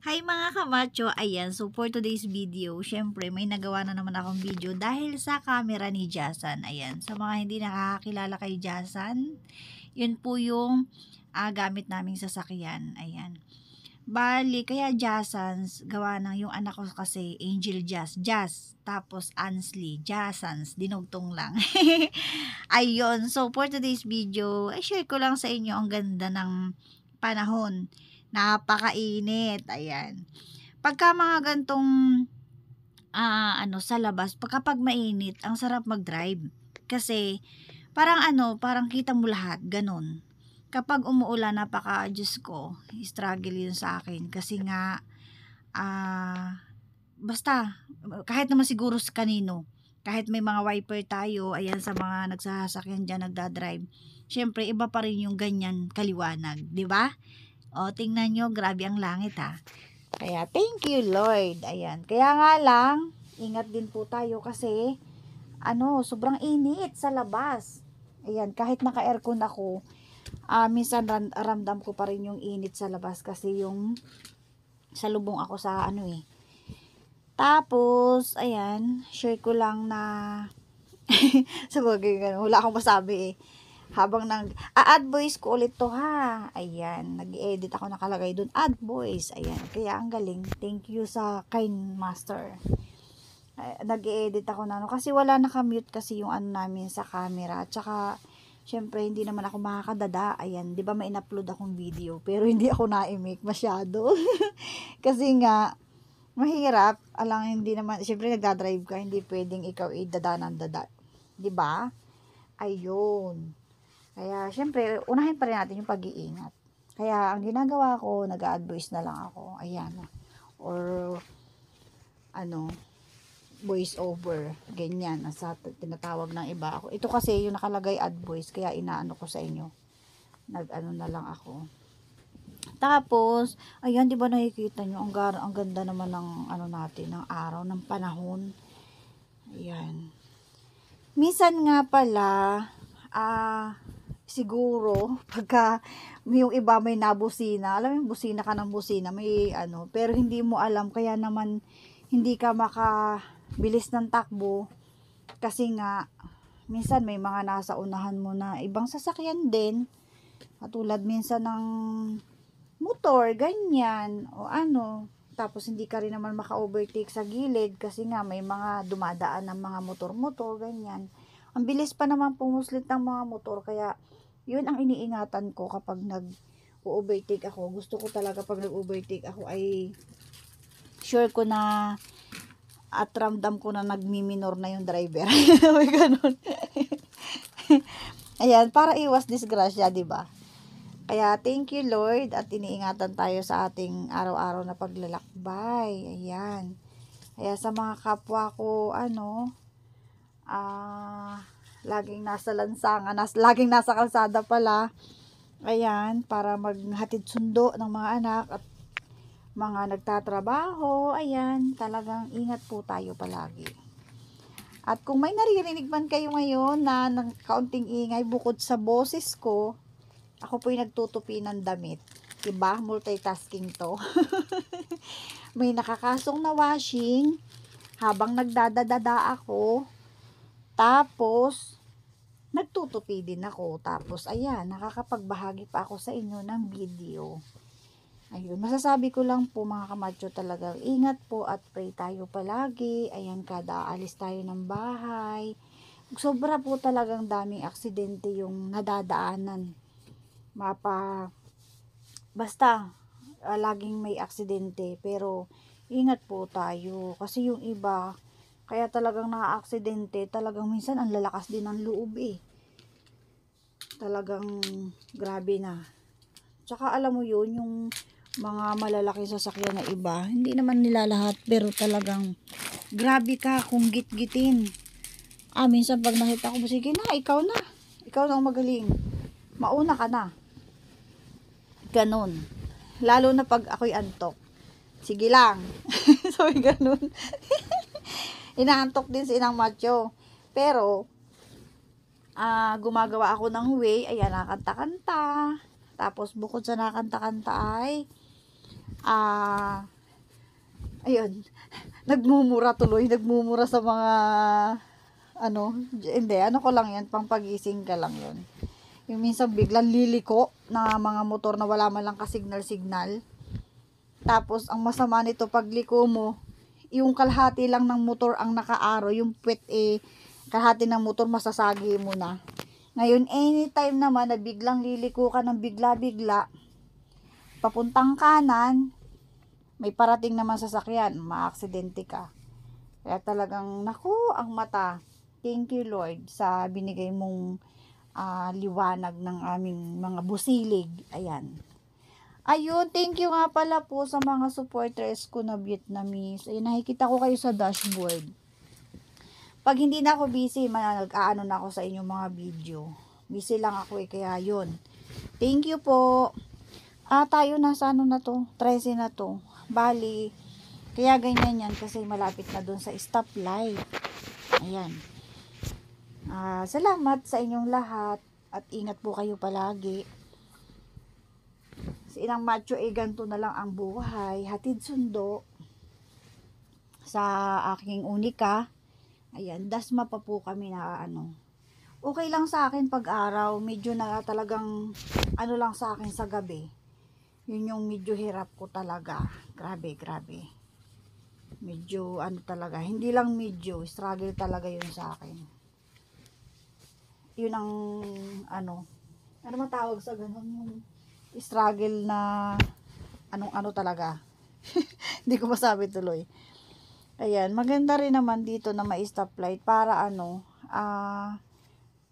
Hi mga kamacho, ayan, so for today's video, syempre may nagawa na naman akong video dahil sa camera ni Jasan. Ayan, sa mga hindi nakakakilala kay Jasan, yun po yung gamit naming sasakyan. Ayan. Bali, kaya Jasans, gawa ng yung anak ko kasi, Angel Jazz, tapos Ansley, Jasans, dinugtong lang. Ayun, so for today's video, ay share ko lang sa inyo ang ganda ng panahon. Napakainit, ayan. Pagka mga gantong sa labas, kapag mainit, ang sarap mag-drive. Kasi, parang kita mo lahat, ganun. Kapag umuulan, Diyos ko, struggle yun sa akin. Kasi nga, basta, kahit naman siguro sa kanino, kahit may mga wiper tayo, ayan sa mga nagsasakyan dyan, nagdadrive, syempre, iba pa rin yung ganyan kaliwanag, di ba? O, tingnan nyo, grabe ang langit ha. Kaya, thank you Lord. Ayan. Kaya nga lang, ingat din po tayo kasi, sobrang init sa labas. Ayan, kahit naka-aircon ako, minsan ramdam ko pa rin yung init sa labas kasi yung salubong ako sa Tapos, ayan, share ko lang na sabagay ganun, wala akong masabi habang add voice ko ulit to ha. Ayan, nag-edit ako, nakalagay dun add voice. Ayan, kaya ang galing. Thank you sa kind master. Nag-edit ako na kasi wala naka-mute kasi yung namin sa camera. Tsaka syempre hindi naman ako makakadada. Ayan, 'di ba may in-upload akong video pero hindi ako na-make masyado. Kasi nga mahirap, hindi naman syempre nagda-drive ka, hindi pwedeng ikaw dada ng dada. 'Di ba? Ayun. Kaya, syempre, unahin pa rin natin yung pag-iingat. Kaya, ang ginagawa ko, nag-a-advise na lang ako. Ayan. Or, voice over. Ganyan. Sa tinatawag ng iba ako. Ito kasi, yung nakalagay ad voice. Kaya, inaano ko sa inyo. Na lang ako. Tapos, ayan, di ba nakikita nyo? Ang ganda naman ng, natin, ng araw, ng panahon. Ayan. Minsan nga pala, siguro pagka yung iba may nabusina, alam mo yung busina ka ng busina, may pero hindi mo alam, kaya naman hindi ka makabilis ng takbo kasi nga minsan may mga nasa unahan mo na ibang sasakyan din, katulad minsan ng motor, ganyan o tapos hindi ka rin naman maka-overtake sa gilid kasi nga may mga dumadaan ng mga motor-motor, ganyan. Ang bilis pa naman pumuslit ng mga motor, kaya yun ang iniingatan ko kapag nag-overtake ako. Gusto ko talaga pag nag-overtake ako ay sure ko na at ramdam ko na nagmi-minor na yung driver. May ganun. Ayan, para iwas disgrasya, di ba? Kaya thank you Lord at iniingatan tayo sa ating araw-araw na paglalakbay. Ayan. Kaya sa mga kapwa ko, laging nasa lansangan, laging nasa kalsada pala. Ayan, para maghatid sundo ng mga anak at mga nagtatrabaho. Ayan, talagang ingat po tayo palagi. At kung may naririnig man kayo ngayon na ng kaunting ingay bukod sa boses ko, ako po'y nagtutupi ng damit. Diba? Multitasking to. May nakakasong na washing habang nagdadadada ako. Tapos, nagtutupi din ako. Tapos, ayan, nakakapagbahagi pa ako sa inyo ng video. Ayun, masasabi ko lang po mga kamacho, talagang ingat po at pray tayo palagi. Ayan, kada alis tayo ng bahay. Sobra po talagang daming aksidente yung nadadaanan. Basta, laging may aksidente. Pero, ingat po tayo. Kasi yung iba, kaya talagang naka-aksidente, talagang minsan ang lalakas din ng loob Talagang grabe na. Tsaka alam mo yun, yung mga malalaking sasakyan na iba, hindi naman nila lahat, pero talagang grabe ka kung git-gitin. Minsan pag nakita ko, sige na, ikaw na. Ikaw na ang magaling. Mauna ka na. Ganon. Lalo na pag ako'y antok. Sige lang. So, ganon. Inaantok din si Inang Macho. Pero, gumagawa ako ng way. Ayan, nakanta-kanta. Tapos, bukod sa nakanta-kanta ay, Ayun, nagmumura tuloy, nagmumura sa mga, hindi, ko lang yan, pang pagising ka lang yun. Yung minsan biglang liliko na mga motor na wala man lang ka-signal-signal. Tapos, ang masama nito, pagliko mo, yung kalahati lang ng motor ang nakaaro, yung puwet kalahati ng motor masasagi mo na. Ngayon, anytime naman na biglang liliko ka ng bigla-bigla, papuntang kanan, may parating naman sasakyan, maaksidente ka. Kaya talagang, naku, ang mata. Thank you Lord sa binigay mong liwanag ng aming mga busilig. Ayan. Ayun, thank you nga pala po sa mga supporters ko na Vietnamese. Ayun, nakikita ko kayo sa dashboard. Pag hindi na ako busy, nag-aano na ako sa inyong mga video. Busy lang ako kaya yun. Thank you po. Tayo nasa na to? 13 na to. Bali, kaya ganyan yan kasi malapit na dun sa stoplight. Ayan. Salamat sa inyong lahat at ingat po kayo palagi. Si Inang Macho ganito na lang ang buhay. Hatid sundo sa aking unika. Ayan, dasma pa po kami na Okay lang sa akin pag araw, medyo na talagang lang sa akin sa gabi. Yun yung medyo hirap ko talaga. Grabe. Medyo talaga, hindi lang medyo, struggle talaga yun sa akin. Yun ang ano man tawag sa ganun, yung struggle na talaga. Hindi ko masabi tuloy. Ayan, maganda rin naman dito na may stoplight para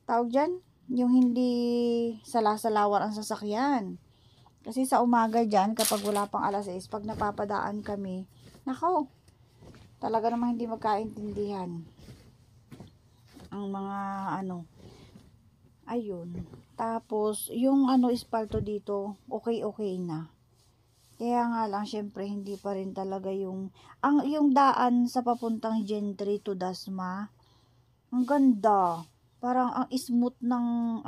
tawag dyan, yung hindi salasalawan ang sasakyan. Kasi sa umaga dyan, kapag wala pang alas 6, pag napapadaan kami, nako, talaga namang hindi magkaintindihan ang mga ayun. Tapos, yung espalto dito, okay na. Kaya nga lang, syempre, hindi pa rin talaga yung daan sa papuntang Gentry to Dasma, ang ganda. Parang ang smooth ng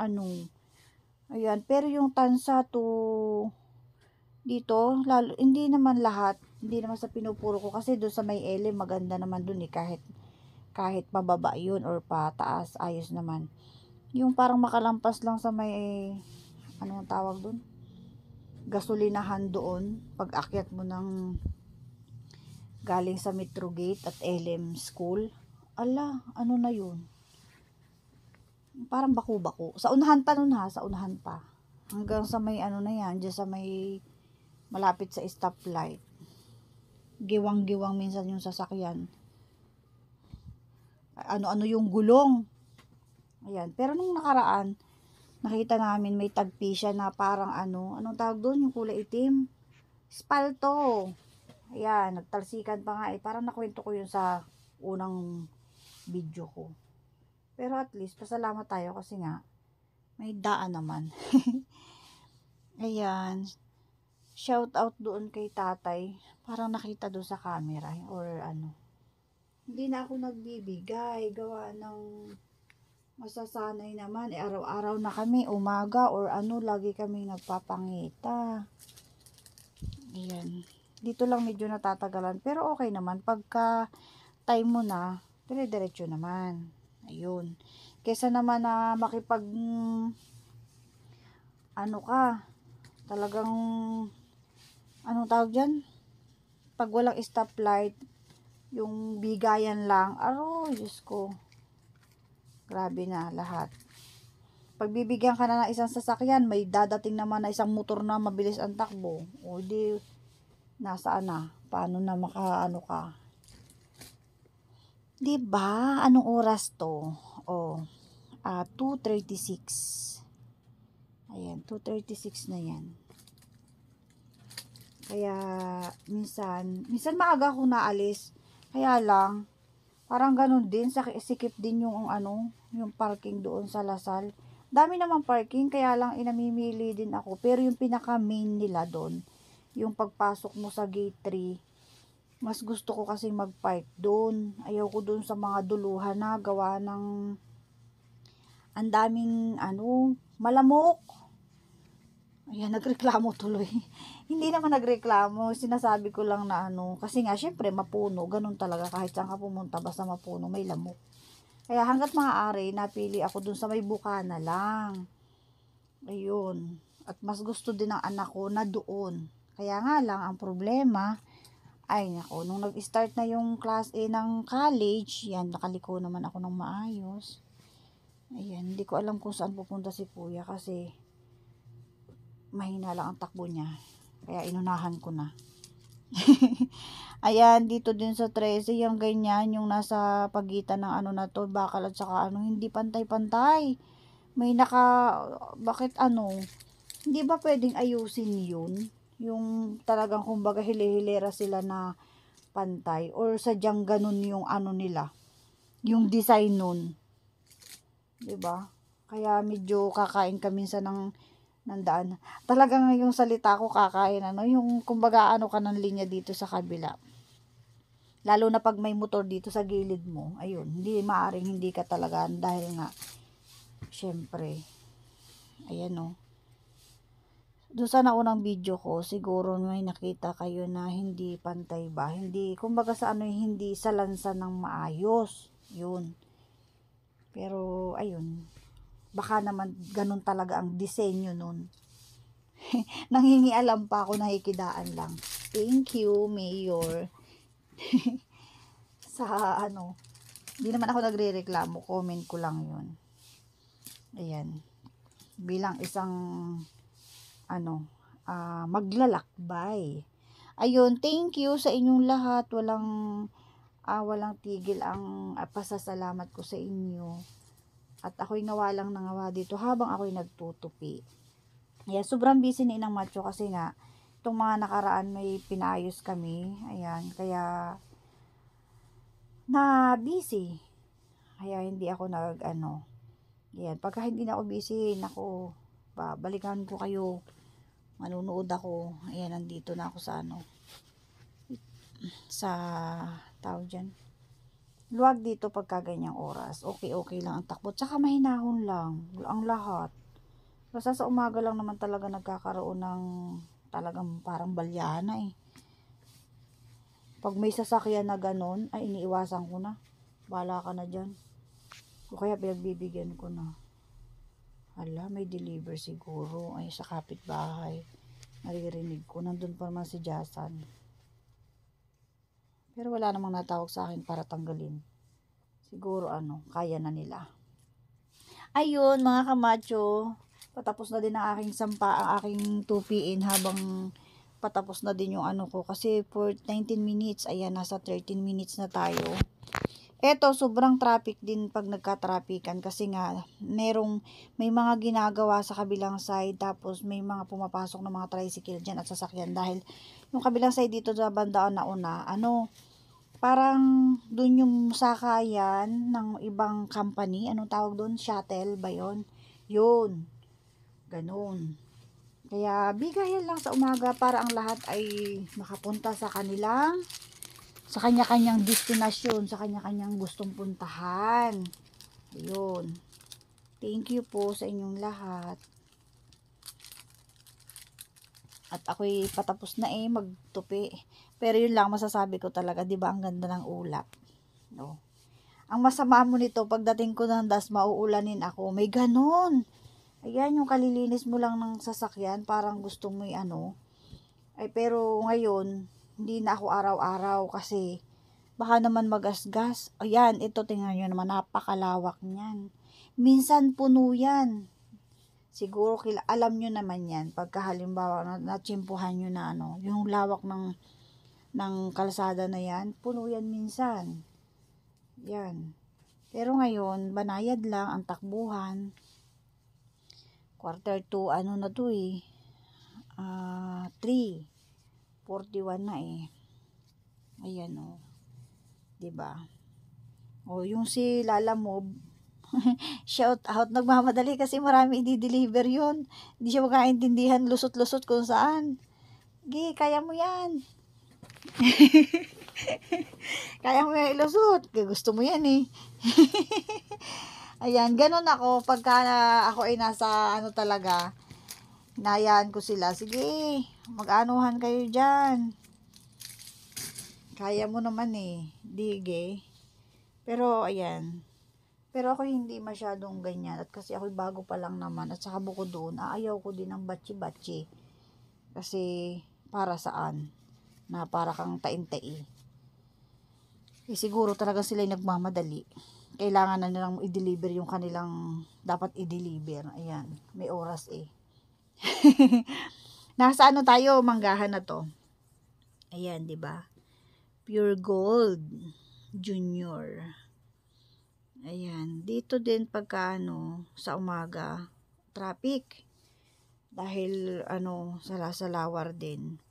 ayan. Pero yung Tansa to dito, lalo, hindi naman lahat, hindi naman sa pinupuro ko, kasi doon sa may L, maganda naman doon kahit pababa yun or pataas, ayos naman. Yung parang makalampas lang sa may, anong tawag doon? Gasolinahan doon, pag akyat mo ng galing sa Metro Gate at LM School, na yun? Parang bako-bako. Sa unahan pa nun sa unahan pa. Hanggang sa may na yan, dyan sa may malapit sa stoplight. Giwang-giwang minsan yung sasakyan. Ano yung gulong. Ayan. Pero nung nakaraan, nakita namin may tagpi siya na parang anong tawag doon, yung kulay itim, spalto. Ayan, nagtalsikan pa nga parang nakwento ko yun sa unang video ko. Pero at least pasalamat tayo kasi nga may daan naman. Ayan, shout out doon kay tatay, parang nakita doon sa camera or hindi na ako nagbibigay gawa ng masasanay naman, araw-araw na kami, umaga or lagi kami nagpapangita. Ayan. Dito lang medyo natatagalan, pero okay naman. Pagka time mo na, dire-diretso naman. Ayun. Kesa naman na makipag, talagang, anong tawag dyan? Pag walang stoplight, yung bigayan lang, Diyos ko. Grabe na lahat. Pagbibigyan ka na ng isang sasakyan, may dadating naman na isang motor na mabilis ang takbo. O di, nasaan na? Paano na ka? Diba? Anong oras to? 2:36. Ayan, 2:36 na yan. Kaya, minsan maaga ako naalis. Kaya lang, parang ganun din, sikip din yung yung parking doon sa Lasal. Dami naman parking, kaya lang inamimili din ako. Pero yung pinaka main nila doon, yung pagpasok mo sa gate 3, mas gusto ko kasi mag-park doon. Ayaw ko doon sa mga duluhan na gawa ng ang daming malamok. Ayan, nagreklamo tuloy. Hindi naman nagreklamo, sinasabi ko lang na ano, kasi nga, syempre, mapuno, ganun talaga, kahit saan ka pumunta, basta mapuno, may lamok. Kaya hanggat maaari, napili ako dun sa may bukana lang. Ayun. At mas gusto din ng anak ko na doon. Kaya nga lang, ang problema, ay nako, nung nag-start na yung class A ng college, yan, nakaliko naman ako ng maayos. Ayan, hindi ko alam kung saan pupunta si kuya kasi mahina lang ang takbo niya. Kaya inunahan ko na. Ayan, dito din sa 13, yung ganyan, yung nasa pagitan ng ano na to, bakal at saka ano, hindi pantay-pantay. May bakit ano, hindi ba pwedeng ayusin yun? Yung talagang kumbaga hili-hilera sila na pantay, or sadyang ganun yung ano nila, yung design nun. 'Di ba? Kaya medyo kakain kami minsan ng daan. Talagang yung salita ko kakain ano, yung kumbaga ano ka ng linya dito sa kabila. Lalo na pag may motor dito sa gilid mo, ayun, hindi maaring hindi ka talaga dahil nga syempre. Ayan oh. Doon sa naunang video ko, siguro may nakita kayo na hindi pantay ba? Hindi, kumbaga sa ano, hindi sa lansa ng maayos. Yun. Pero, ayun, baka naman ganun talaga ang disenyo nun. Nanghingialam pa ako, nakikidaan lang. Thank you, Mayor. Sa ano, hindi naman ako nagre-reklamo, comment ko lang yun. Ayan. Bilang isang ano, maglalakbay. Ayun, thank you sa inyong lahat. Walang tigil ang pasasalamat ko sa inyo. At ako'y ngawa lang ng ngawa dito habang ako'y nagtutupi. Ayan, sobrang busy ni Inang Macho kasi nga, itong mga nakaraan may pinayos kami. Ayan, kaya na busy. Kaya hindi ako ayan, pagka hindi na ako busy, nako, babalikan ko kayo. Manunood ako. Ayan, nandito na ako sa tawag dyan. Luwag dito pagka ganyang oras. Okay lang ang takbo. Tsaka mahinahon lang. Ang lahat. Basta sa umaga lang naman talaga nagkakaroon ng talagang parang balyana eh. Pag may sasakyan na ganon, ay iniiwasan ko na. Bahala ka na dyan. O kaya pinagbibigyan ko na. Hala, may deliver siguro. Ay, sa kapitbahay. Naririnig ko. Nandun pa naman si Jasan. Pero wala namang natawag sa akin para tanggalin. Siguro kaya na nila. Ayun, mga kamacho. Patapos na din ang aking ang aking tupiin habang patapos na din yung ko. Kasi for 19 minutes, ayan, nasa 13 minutes na tayo. Eto, sobrang traffic din pag nagka-traffican kasi nga may mga ginagawa sa kabilang side, tapos may mga pumapasok na mga tricycle dyan at sasakyan dahil yung kabilang side dito sa bandaan na una, parang dun yung sakayan ng ibang company, anong tawag dun? Shuttle ba yun? Yun. Ganun. Kaya bigayan lang sa umaga para ang lahat ay makapunta sa kanya-kanyang destinasyon, sa kanya-kanyang gustong puntahan. Ayun. Thank you po sa inyong lahat. At ako'y patapos na magtupi. Pero yun lang masasabi ko talaga, 'di ba, ang ganda ng ulap. No. Ang masama mo nito, pagdating ko ng das, mauulanin ako. May ganon. Ayan, yung kalilinis mo lang ng sasakyan, parang gusto mo Ay, pero ngayon, hindi na ako araw-araw kasi baka naman magasgas. Ayan, ito tingnan nyo naman, napakalawak niyan. Minsan puno yan. Siguro alam nyo naman yan. Pagka halimbawa natsimpuhan nyo na yung lawak ng kalsada na yan, puno yan minsan. Yan. Pero ngayon, banayad lang ang takbuhan. Quarter to na to 3:41 na Ayan o. 'Di ba? O yung si Lala Mob, shout out, nagmamadali kasi marami i-deliver yun. Hindi siya makaintindihan, lusot-lusot kung saan. Kaya mo yan. Kaya mo yan ilusot. Gusto mo yan Ayan, ganun ako pagka ako ay nasa talaga, Hinayaan ko sila, sige, mag-anuhan kayo dyan. Kaya mo naman eh, dige. Pero, ayan. Pero ako hindi masyadong ganyan. At kasi ako bago pa lang naman. At saka bukod doon, ayaw ko din ng batsi-batsi. Kasi, para saan? Na para kang taim-tai. Eh, siguro talaga sila yung nagmamadali. Kailangan na nilang i-deliver yung kanilang dapat i-deliver. Ayan, may oras eh. Nasa ano tayo, manggahan na to. Ayan, 'di ba? Pure Gold Junior. Ayan, dito din pagka sa umaga, traffic. Dahil salasalawar din.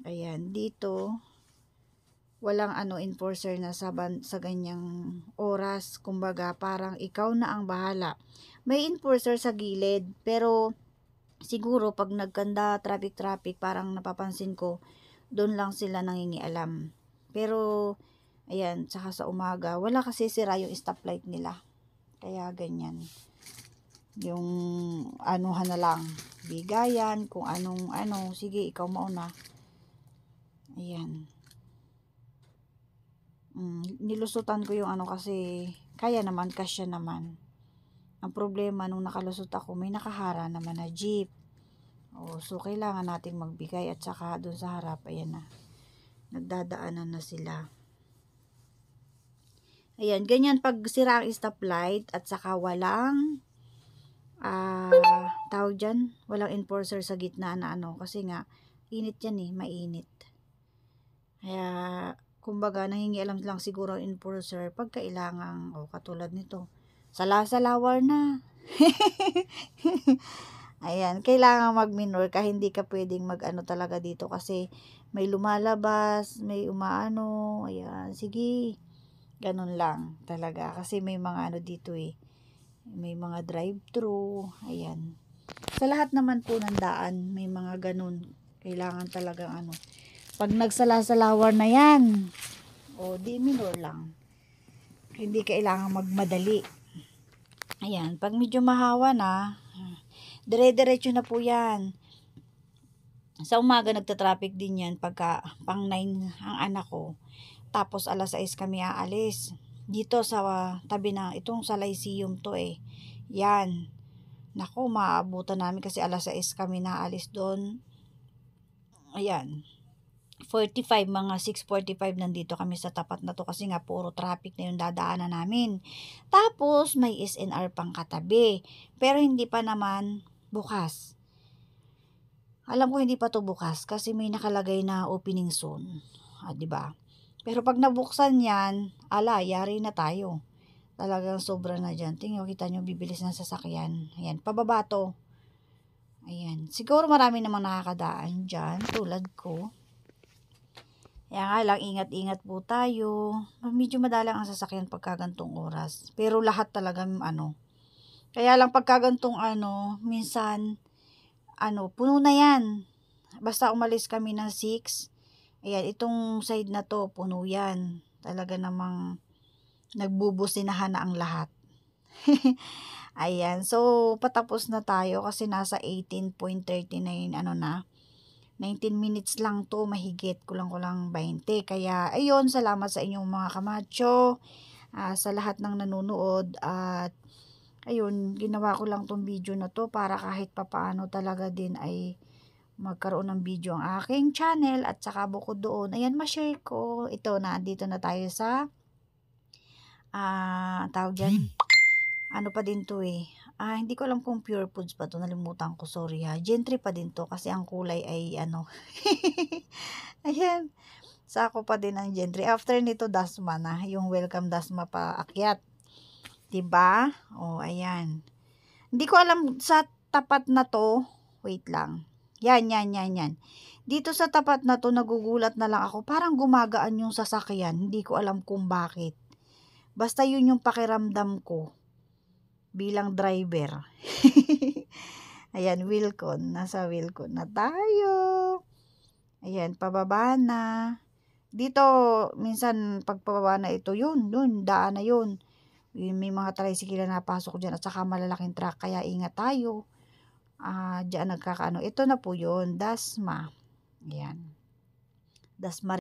Ayan, dito walang enforcer na sa ganyang oras. Kumbaga, parang ikaw na ang bahala. May enforcer sa gilid, pero siguro pag nagkanda traffic, parang napapansin ko, doon lang sila nangingialam. Pero, ayan, saka sa umaga, wala kasi sira yung stoplight nila. Kaya ganyan. Yung anuhan na lang, bigayan, kung anong sige, ikaw mauna. Ayan. Nilusutan ko yung kasi kaya naman, kasya naman. Ang problema nung nakalusot ako, may nakahara naman na jeep. So kailangan nating magbigay at saka doon sa harap, ayan na. Nagdadaanan na sila. Ayan, ganyan pag sira ang stoplight at saka walang tawag dyan, walang enforcer sa gitna na kasi nga, init yan eh, mainit. Kaya, kumbaga, nangingialam lang siguro ang enforcer pag kailangang, katulad nito, salasalawar na. Ayan, kailangan mag-minor ka, hindi ka pwedeng talaga dito kasi may lumalabas, may umaano, ayan, sige, ganun lang talaga kasi may mga dito eh, may mga drive-thru, ayan. Sa lahat naman po ng daan, may mga ganun, kailangan talagang pag nagsalasalawar na yan, di minor lang. Hindi kailangan magmadali. Ayan, pag medyo mahawa na, dire-diretso na po yan. Sa umaga nagta-traffic din yan pagka pang 9 ang anak ko. Tapos alas 6 kami aalis. Dito sa tabi na itong sa Lyceum to eh. Yan. Naku, maabutan namin kasi alas 6 kami naalis doon. Ayan. 45, mga 6:45 nandito kami sa tapat na to kasi nga puro traffic na yung dadaanan namin. Tapos may SNR pang katabi. Pero hindi pa naman bukas. Alam ko hindi pa to bukas kasi may nakalagay na opening soon. 'Di ba? Pero pag nabuksan yan, yari na tayo. Talagang sobra na dyan. Tingnan, kita nyo, bibilis ng sasakyan. Ayan, pababa to. Ayan. Siguro marami namang nakakadaan dyan, tulad ko. Kaya nga lang, ingat-ingat po tayo. Medyo madalang ang sasakyan pagka gantong oras. Pero lahat talaga, Kaya lang pagka gantong minsan, puno na yan. Basta umalis kami ng 6, ayan, itong side na to, puno yan. Talaga namang nagbubusinahan na ang lahat. Ayan, so patapos na tayo kasi nasa 18.39 na. 19 minutes lang to, mahigit, kulang 20. Kaya, ayun, salamat sa inyong mga kamacho, sa lahat ng nanonood, at ayun, ginawa ko lang tong video na to para kahit papaano talaga din ay magkaroon ng video ang aking channel, at saka bukod doon, ayan, ma-share ko. Ito na, dito na tayo sa tawag dyan, pa din to eh. Hindi ko alam kung Pure Foods pa to, nalimutan ko, sorry ha. Gentry pa din to kasi ang kulay ay ayan, sako pa din ang Gentry. After nito, Dasma na, yung Welcome Dasma pa akyat. Diba? Ayan. Hindi ko alam sa tapat na to, wait lang. Yan. Dito sa tapat na to, nagugulat na lang ako. Parang gumagaan yung sasakyan. Hindi ko alam kung bakit. Basta yun yung pakiramdam ko bilang driver. Ayan, Wilcon. Nasa Wilcon na tayo. Ayan, pababa na. Dito, minsan pagpababa na ito, yun, daan na yun. May mga tricycle na napasok dyan at saka malalaking truck. Kaya ingat tayo. diyan nagkakaano. Ito na po yun, Dasma. Ayan. Dasma